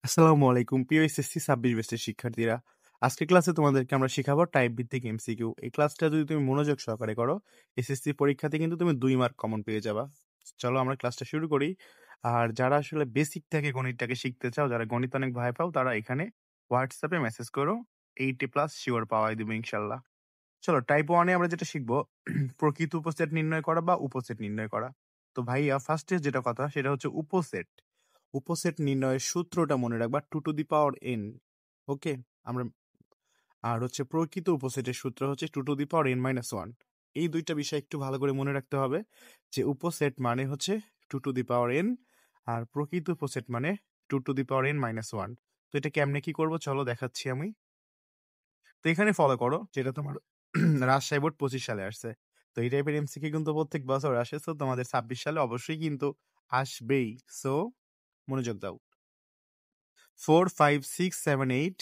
আসসালামু আলাইকুম প্রিয় এসএসসি 26 ব্যাচের শিক্ষার্থীরা। আজকের ক্লাসে তোমাদেরকে আমরা শিখাবো টাইপ ভিত্তিক এমসিকিউ। এই ক্লাসটা যদি তুমি মনোযোগ সহকারে করো, এসএসসি পরীক্ষাতে কিন্তু তুমি 2 মার্ক কমন পেয়ে যাবা। চলো আমরা ক্লাসটা শুরু করি। আর যারা আসলে বেসিক থেকে গণিতটাকে শিখতে চাও, যারা গণিত অনেক ভয় পাও, তারা এখানে হোয়াটসঅ্যাপে মেসেজ করো। 80+ শিওর পাওয়াই দিবো ইনশাল্লাহ। চলো টাইপ 1 এ আমরা যেটা শিখবো প্রকৃত উপসেট নির্ণয় করা বা উপসেট নির্ণয় করা। তো ভাইয়া ফার্স্টে যেটা কথা সেটা হচ্ছে উপসেট। উপসেট নির্ণয়ের সূত্রটা মনে রাখবা 2 টু দি পাওয়ার n। ওকে? আমরা আর হচ্ছে প্রকৃত উপসেটের সূত্র হচ্ছে 2 to the power n minus 1। এই দুইটা বিষয় একটু ভালো করে মনে রাখতে হবে যে উপসেট মানে হচ্ছে 2 টু দি পাওয়ার n আর প্রকৃত উপসেট মানে 2 to the power n minus 1। তো এটা কেমনে কি করবো চলো দেখাচ্ছি আমি। তো এখানে ফলো করো যেটা তোমার রাজশাহী বোর্ড 25 সালে আসছে। তো এই টাইপের এমসিকিউ কিন্তু প্রত্যেক বছর আসে, তো তোমাদের 26 সালে অবশ্যই কিন্তু আসবেই। সো মনোযোগ দাও। 4, 5, 6, 7, 8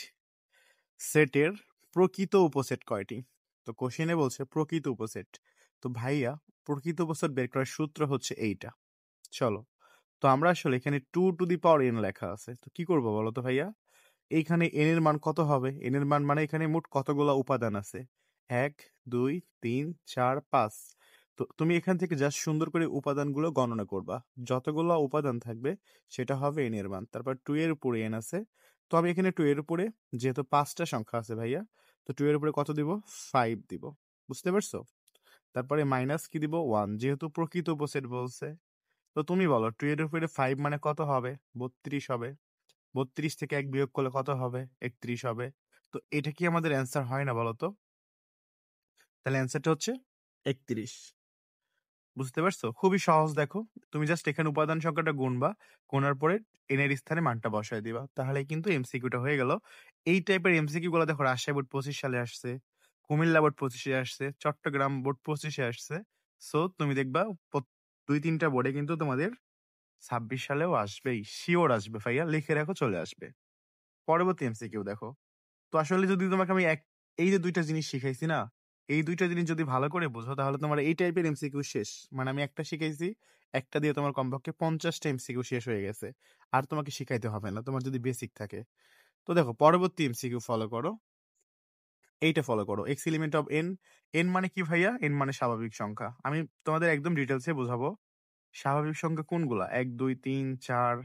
সেটের প্রকৃত উপসেট কয়টি? তো কোশ্চেনে বলছে প্রকৃত উপসেট। তো ভাইয়া প্রকৃত উপসেট বের করার সূত্র হচ্ছে এইটা। চলো, তো আমরা আসলে এখানে 2 টু দি পাওয়ার n লেখা আছে, তো কি করবো বলো তো ভাইয়া? এইখানে n এর মান কত হবে? n এর মান মানে এখানে মোট কতগুলা উপাদান আছে? 1, 2, 3, 4, 5। তো তুমি এখান থেকে জাস্ট সুন্দর করে উপাদানগুলো গণনা করবা। যতগুলো উপাদান থাকবে সেটা হবে n এর মান। তারপর 2 এর উপরে n আছে। তো আমি এখানে 2 এর উপরে যেহেতু 5টা সংখ্যা আছে ভাইয়া, তো 2 এর উপরে কত দিব? 5 দিব। বুঝতে পারছো? তারপরে মাইনাস কি দিব? 1, যেহেতু প্রকৃত উপসেট বলছে। তো তুমি বলো 2 এর উপরে 5 মানে কত হবে? 32 হবে। 32 থেকে 1 বিয়োগ করলে কত হবে? 31 হবে। তো এটা কি আমাদের অ্যান্সার হয় না বলো তো? তাহলে অ্যান্সারটা হচ্ছে 31। বুঝতে পারছো? খুবই সহজ দেখো। তুমি জাস্ট এখানে উপাদান সংখ্যাটা গুনবা, গোনার পরে n এর স্থানে মানটা বসায় দিবা। তাহলেই কিন্তু এমসিকিউটা হয়ে গেল। এই টাইপের এমসিকিউ গুলো দেখো রাজশাহী বোর্ড 25 সালে আসছে, কুমিল্লা বোর্ড 25 এ আসছে, চট্টগ্রাম বোর্ড 25 এ আসছে। সো তুমি দেখবা 2-3টা বোর্ডে কিন্তু তোমাদের 26 সালেও আসবেই। সিওর আসবে ভাইয়া, লিখে রাখো, চলে আসবে। পরবর্তী এমসিকিউ দেখো। তো আসলে যদি তোমাকে আমি এই যে 2টা জিনিস শিখাইছি না, এই 2টা জিনিস যদি ভালো করে বোঝো তাহলে তোমার এই টাইপের এমসিকিউ শেষ। মানে আমি একটা শিখাইছি, একটা দিয়ে তোমার কমপক্ষে 50টা এমসিকিউ শেষ হয়ে গেছে। আর তোমাকে শিখাইতে হবে না, তোমার যদি বেসিক থাকে। তো দেখো পরবর্তী এমসিকিউ ফলো করো। এইটা ফলো করো। X element of N. N মানে কি ভাইয়া? এন মানে স্বাভাবিক সংখ্যা। আমি তোমাদের একদম ডিটেলসে বোঝাবো। স্বাভাবিক সংখ্যা কোনগুলা? 1, 2, 3, 4,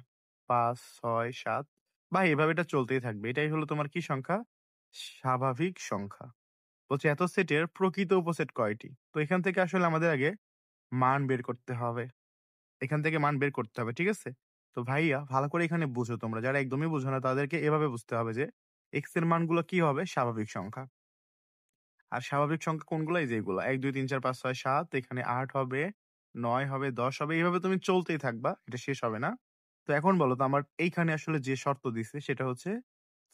5, 6, 7। ভাই এভাবে এটা চলতেই থাকবে। এটাই হলো তোমার কি সংখ্যা? স্বাভাবিক সংখ্যা। বলছে এত সেটের প্রকৃত উপসেট কয়টি? তো এখান থেকে আসলে আমাদের আগে মান বের করতে হবে। এখান থেকে মান বের করতে হবে, ঠিক আছে? তো ভাইয়া ভালো করে এখানে বুঝো তোমরা। যারা একদমই বুঝো না তাদেরকে এভাবে বুঝতে হবে যে এক্স এর মানগুলো কি হবে? স্বাভাবিক সংখ্যা। আর স্বাভাবিক সংখ্যা কোনগুলো? এই যে এগুলা। 1, 2, 3, 4, 5, 6, 7, এখানে 8 হবে, 9 হবে, 10 হবে। এইভাবে তুমি চলতেই থাকবা। এটা শেষ হবে না। তো এখন বলো তো আমার এইখানে আসলে যে শর্ত দিছে সেটা হচ্ছে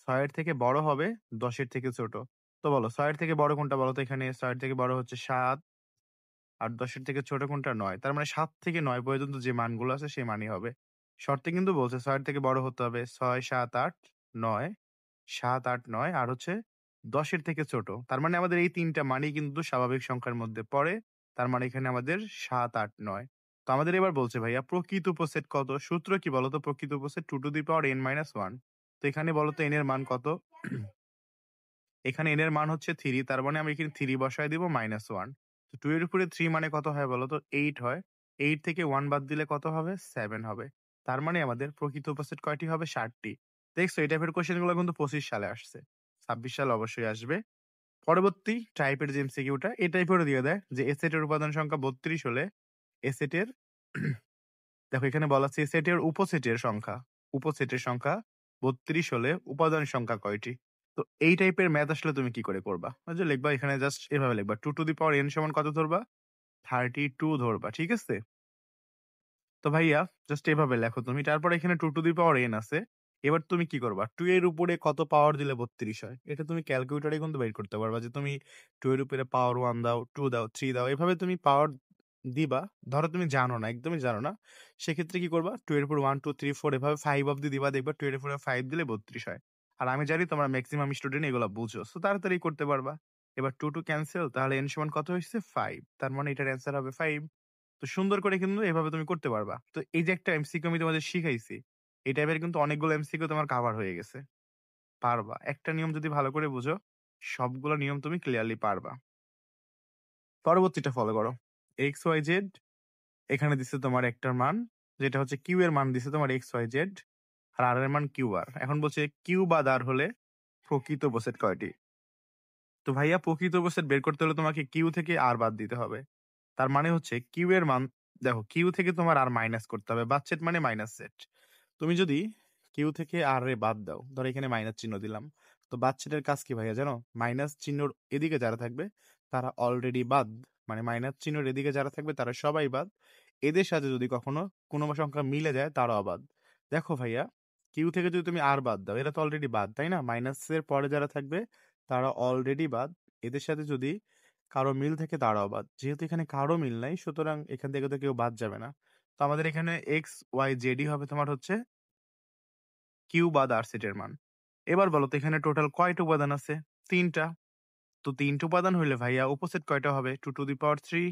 6 এর থেকে বড় হবে, 10 এর থেকে ছোট। তো বলো 6 এর থেকে বড় কোনটা বলো তো এখানে? 6 এর থেকে বড় হচ্ছে 7 আর 10 এর থেকে ছোট কোনটা? 9। তার মানে 7 থেকে 9 পর্যন্ত যে মানগুলো আছে সেই মানই হবে। শর্তে কিন্তু বলছে 6 এর থেকে বড় হতে হবে 6, 7, 8, 9, 7, 8, 9 আর হচ্ছে 10 এর থেকে ছোট। তার মানে আমাদের এই ৩টা মানই কিন্তু স্বাভাবিক সংখ্যার মধ্যে পড়ে। তার মানে এখানে আমাদের 7, 8, 9। তো আমাদের এবার বলছে ভাইয়া প্রকৃত উপসেট কত? সূত্র কি বলতো? প্রকৃত উপসেট 2 to the power n minus 1। তো এখানে বলতো n এর মান কত? এখানে n এর মান হচ্ছে 3, তার মানে আমি এখানে 3 বসায় দিব -1। তো 2 এর উপরে 3 মানে কত হয় বলো তো? 8 হয়। 8 থেকে 1 বাদ দিলে কত হবে? 7 হবে। তার মানে আমাদের প্রকৃত উপসেট কয়টি হবে? 7 টি। দেখছো এই টাইপের কোয়েশ্চেন গুলো কিন্তু 25 সালে আসছে। 26 সালে অবশ্যই আসবে। পরবর্তী টাইপের যে এমসিকিউটা এই টাইপেরও দিয়ে দেয় যে এ সেটের উপাদান সংখ্যা 32 হলে এ সেটের দেখো এখানে বলা আছে এ সেটের উপসেটের সংখ্যা। উপসেটের সংখ্যা 32 হলে উপাদান সংখ্যা কয়টি? তো এই টাইপের ম্যাথ আসলে তুমি কি করে করবা? ওই যে লিখবা এখানে জাস্ট এভাবে লিখবা 2 টু দি পাওয়ার n সমান কত ধরবা? 32 ধরবা। ঠিক আছে? তো ভাইয়া জাস্ট এভাবে লেখো তুমি। তারপর এখানে 2 টু দি পাওয়ার n আছে। এবার তুমি কি করবা? 2 এর উপরে কত পাওয়ার দিলে 32 হয়? এটা তুমি ক্যালকুলেটরে কিন্তু বের করতে পারবা যে তুমি 2 এর উপরে পাওয়ার 1 দাও, 2 দাও, 3 দাও। এভাবে তুমি পাওয়ার দিবা। ধরো তুমি জানো না, একদমই জানো না। সেক্ষেত্রে কি করবা? 2 এর উপর 1, 2, 3, 4 এভাবে 5 অব্দি দিবা। দেখবা 2 এর উপরে 5 দিলে 32 হয়। আর আমি জানি তোমরা মেক্সিমাম স্টুডেন্ট এগুলা বুঝো। সো তাড়াতাড়ি করতে পারবা। এবার 2 ক্যানসেল, তাহলে n সমান কত হইছে? 5। তার মানে এটার অ্যান্সার হবে 5। তো সুন্দর করে কিন্তু এভাবে তুমি করতে পারবা। তো এই যে একটা এমসিকিউ আমি তোমাদের শিখাইছি, এই টাইপের কিন্তু অনেকগুলো এমসিকিউ তোমার কাভার হয়ে গেছে। পারবা। একটা নিয়ম যদি ভালো করে বুঝো, সবগুলো নিয়ম তুমি ক্লিয়ারলি পারবা। পরবর্তীটা ফলো করো। এক্স, ওয়াই, জেড এখানে দিছে তোমার একটার মান, যেটা হচ্ছে কিউ এর মান দিছে তোমার এক্স, ওয়াই, জেড আর আর এর মান কিউ আর। এখন বলছে কিউ বাদ আর হলে প্রকৃত উপসেট কয়টি? তো ভাইয়া প্রকৃত উপসেট বের করতে হলে তোমাকে কিউ থেকে আর বাদ দিতে হবে। তার মানে হচ্ছে কিউ এর মান, দেখো কিউ থেকে তোমার আর মাইনাস করতে হবে। বাদ সেট মানে মাইনাস সেট। তুমি যদি কিউ থেকে আর এ বাদ দাও, ধরো এখানে মাইনাস চিহ্ন দিলাম, তো বাদ সেটের কাজ কি ভাইয়া জানো? মাইনাস চিহ্নর এদিকে যারা থাকবে তারা অলরেডি বাদ, মানে মাইনাস চিহ্নর এদিকে যারা থাকবে তারা সবাই বাদ। এদের সাথে যদি কখনো কোনো সংখ্যা মিলে যায় তারাও বাদ। দেখো ভাইয়া, কিউ থেকে যদি তুমি আর বাদ দাও, এরা তো অলরেডি বাদ, তাই না? মাইনাসের পরে যারা থাকবে তারা অলরেডি বাদ। এদের সাথে যদি কারো মিল থেকে তারাও বাদ। যেহেতু এখানে কারো মিল নাই, সুতরাং এখান থেকে তো কেউ বাদ যাবে না। তো আমাদের এখানে এক্স, ওয়াই, জেডই হবে তোমার হচ্ছে কিউ বাদ আর সেটের মান। এবার বলো তো এখানে টোটাল কয়টা উপাদান আছে? ৩টা। তো ৩টা উপাদান হইলে ভাইয়া উপসেট কয়টা হবে? 2 টু দি পাওয়ার 3।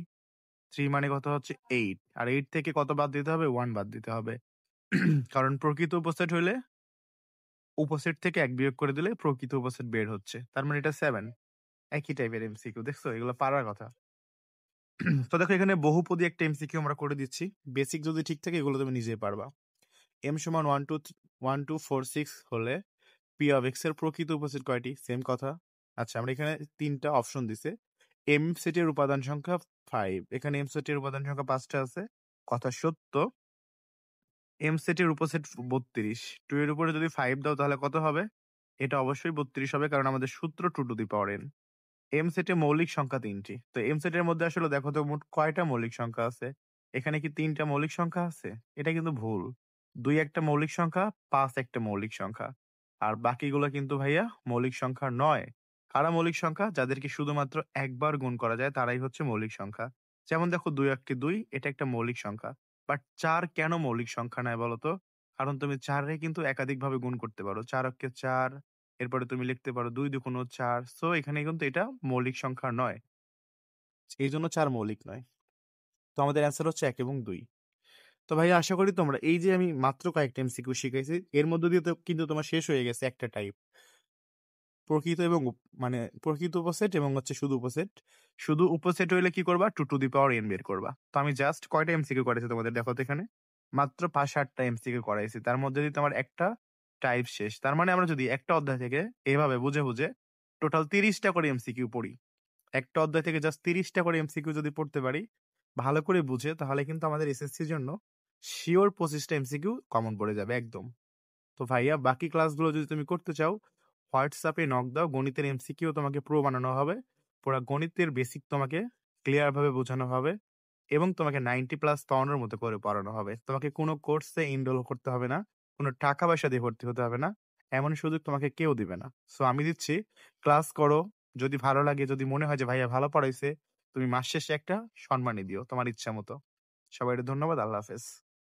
3 মানে কত হচ্ছে 8। আর 8 থেকে কত বাদ দিতে হবে? 1 বাদ দিতে হবে। কারণ প্রকৃত উপসেট হইলে উপসেট থেকে ১ বিয়োগ করে দিলে প্রকৃত উপসেট বের হচ্ছে। তার মানে এটা 7। একই টাইপের এমসিকিউ, দেখছো? এগুলো পারার কথা। তো দেখো এখানে বহুপদী একটা এমসিকিউ আমরা করে দিচ্ছি। বেসিক যদি ঠিক থাকে এগুলো তুমি নিজেই পারবা। এম সমান 1 2 4 6 হলে পি অফ এক্স এর প্রকৃত উপসেট কয়টি? সেম কথা। আচ্ছা, আমরা এখানে ৩টা অপশন দিছে। এম সেটের উপাদান সংখ্যা 5, এখানে এম সেটের উপাদান সংখ্যা 5টা আছে। কথা সত্য, এম সেটের উপসেট 32। 2 এর উপরে যদি 5 দাও তাহলে কত হবে? এটা অবশ্যই 32 হবে, কারণ আমাদের সূত্র 2 to the power n। M সেটে মৌলিক সংখ্যা ৩টি। তো এম সেটের মধ্যে আসলে দেখো তো মোট কয়টা মৌলিক সংখ্যা আছে? এখানে কি ৩টা মৌলিক সংখ্যা আছে? এটা কিন্তু ভুল। ২ একটা মৌলিক সংখ্যা, ৫ একটা মৌলিক সংখ্যা। আর বাকিগুলো কিন্তু ভাইয়া মৌলিক সংখ্যা নয়। কারা মৌলিক সংখ্যা? যাদেরকে শুধুমাত্র একবার গুণ করা যায় তারাই হচ্ছে মৌলিক সংখ্যা। যেমন দেখো ২ একটি ২, এটা একটা মৌলিক সংখ্যা। বাট ৪ কেন মৌলিক সংখ্যা নয় বলতো? কারণ তুমি ৪ রে কিন্তু একাধিকভাবে গুণ করতে পারো। ৪ অক্ষে ৪, এরপরে তুমি লিখতে পারো ২ দুগুণ ৪। সো এখানে কিন্তু এটা মৌলিক সংখ্যা নয়। এই জন্য ৪ মৌলিক নয়। তো আমাদের অ্যান্সার হচ্ছে ১ এবং ২। তো ভাইয়া আশা করি তোমরা এই যে আমি মাত্র কয়েকটা এমসিকিউ শিখাইছি, এর মধ্য দিয়ে তো কিন্তু তোমার শেষ হয়ে গেছে একটা টাইপ। প্রকৃত এবং মানে প্রকৃত উপসেট এবং হচ্ছে শুধু উপসেট। শুধু উপসেট হইলে কি করবা? 2 টু দি পাওয়ার n বের করবা। তো আমি জাস্ট কয়টা এমসিকিউ করাইছি তোমাদের দেখো তো এখানে? মাত্র ৫-৭টা এমসিকিউ করাইছি। তার মধ্যে দিয়ে তোমার একটা টাইপ শেষ। তার মানে আমরা যদি একটা অধ্যায় থেকে এভাবে বুঝে, বুঝে টোটাল ৩০টা করে এমসিকিউ পড়ি। একটা অধ্যায় থেকে জাস্ট ৩০টা করে এমসিকিউ যদি পড়তে পারি ভালো করে বুঝে, তাহলে কিন্তু আমাদের এসএসসির জন্য শিওর ২৫টা এমসিকিউ কমন পড়ে যাবে একদম। তো ভাইয়া বাকি ক্লাসগুলো যদি তুমি করতে চাও, হোয়াটসঅ্যাপে নক দাও। গণিতের এমসিকিউ তোমাকে প্রো বানানো হবে। পুরা গণিতের বেসিক তোমাকে ক্লিয়ার ভাবে বোঝানো হবে এবং তোমাকে 90+ পাওয়ানোর মতো করে পড়ানো হবে। তোমাকে কোনো কোর্সে এনরোল করতে হবে না, কোনো টাকা পয়সা দিয়ে ভর্তি হতে হবে না। এমন সুযোগ তোমাকে কেউ দিবে না। সো আমি দিচ্ছি, ক্লাস করো। যদি ভালো লাগে, যদি মনে হয় যে ভাইয়া ভালো পড়াইছে, তুমি মাস শেষে একটা সম্মানী দিও তোমার ইচ্ছা মতো। সবাইকে ধন্যবাদ। আল্লাহ হাফেজ।